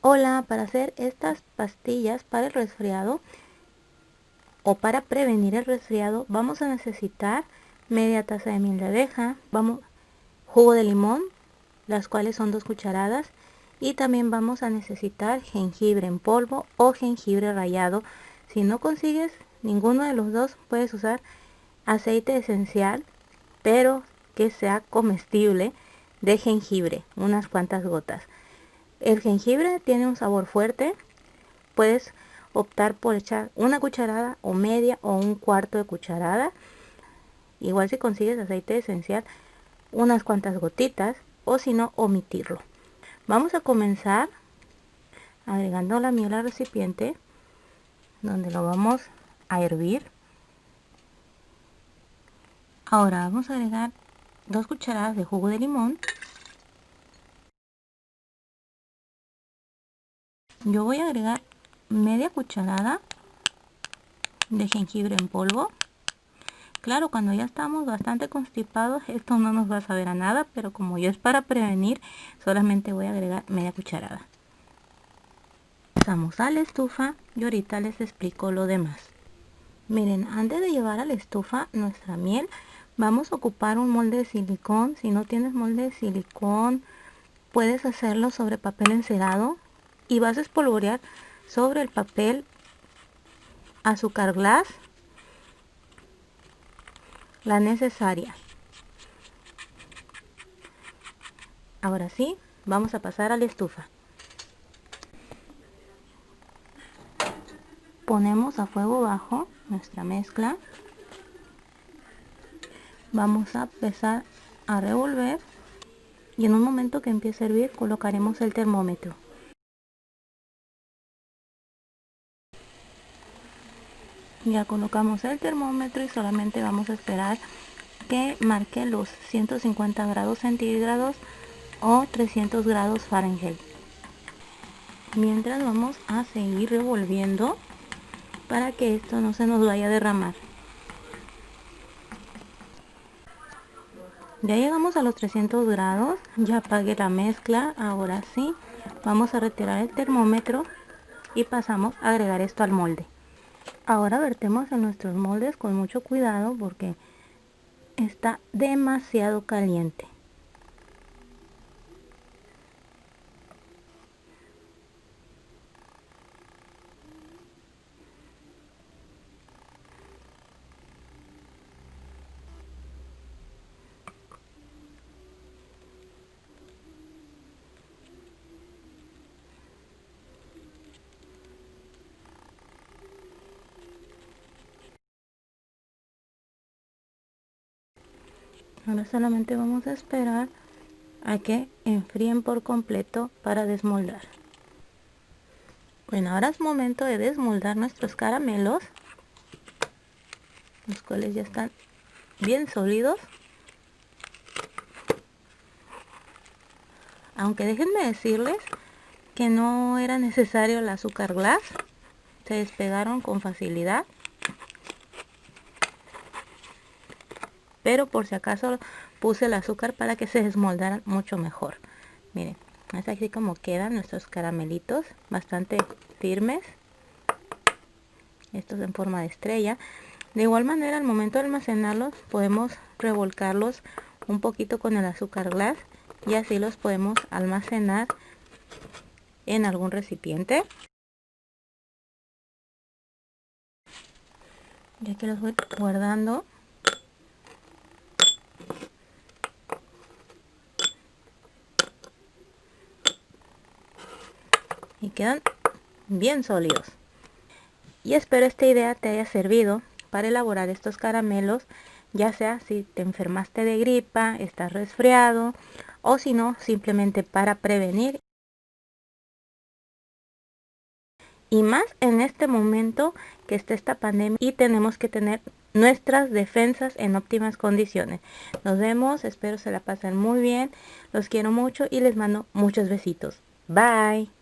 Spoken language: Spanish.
Hola, para hacer estas pastillas para el resfriado o para prevenir el resfriado vamos a necesitar media taza de miel de abeja, jugo de limón, las cuales son 2 cucharadas, y también vamos a necesitar jengibre en polvo o jengibre rallado. Si no consigues ninguno de los dos, puedes usar aceite esencial, pero que sea comestible, de jengibre, unas cuantas gotas. El jengibre tiene un sabor fuerte. Puedes optar por echar una cucharada o media o un cuarto de cucharada. Igual si consigues aceite esencial, unas cuantas gotitas, o si no, omitirlo. Vamos a comenzar agregando la miel al recipiente donde lo vamos a hervir. Ahora vamos a agregar 2 cucharadas de jugo de limón. Yo voy a agregar media cucharada de jengibre en polvo. Claro, cuando ya estamos bastante constipados, esto no nos va a saber a nada, pero como yo es para prevenir, solamente voy a agregar media cucharada. Pasamos a la estufa y ahorita les explico lo demás. Miren, antes de llevar a la estufa nuestra miel, vamos a ocupar un molde de silicón. Si no tienes molde de silicón, puedes hacerlo sobre papel encerado y vas a espolvorear sobre el papel azúcar glass, la necesaria. Ahora sí, vamos a pasar a la estufa. Ponemos a fuego bajo nuestra mezcla. Vamos a empezar a revolver y en un momento que empiece a hervir colocaremos el termómetro. Ya colocamos el termómetro y solamente vamos a esperar que marque los 150 grados centígrados o 300 grados Fahrenheit. Mientras vamos a seguir revolviendo para que esto no se nos vaya a derramar. Ya llegamos a los 300 grados, ya apagué la mezcla. Ahora sí, vamos a retirar el termómetro y pasamos a agregar esto al molde. Ahora vertemos en nuestros moldes con mucho cuidado porque está demasiado caliente. Ahora solamente vamos a esperar a que enfríen por completo para desmoldar. Bueno, ahora es momento de desmoldar nuestros caramelos, los cuales ya están bien sólidos. Aunque déjenme decirles que no era necesario el azúcar glass, se despegaron con facilidad. Pero por si acaso puse el azúcar para que se desmoldaran mucho mejor. Miren, es así como quedan nuestros caramelitos, bastante firmes. Estos en forma de estrella. De igual manera, al momento de almacenarlos, podemos revolcarlos un poquito con el azúcar glass y así los podemos almacenar en algún recipiente. Ya que los voy guardando, y quedan bien sólidos. Y espero esta idea te haya servido para elaborar estos caramelos, ya sea si te enfermaste de gripa, estás resfriado, o si no, simplemente para prevenir. Y más en este momento que está esta pandemia y tenemos que tener nuestras defensas en óptimas condiciones. Nos vemos, espero se la pasen muy bien, los quiero mucho y les mando muchos besitos. Bye.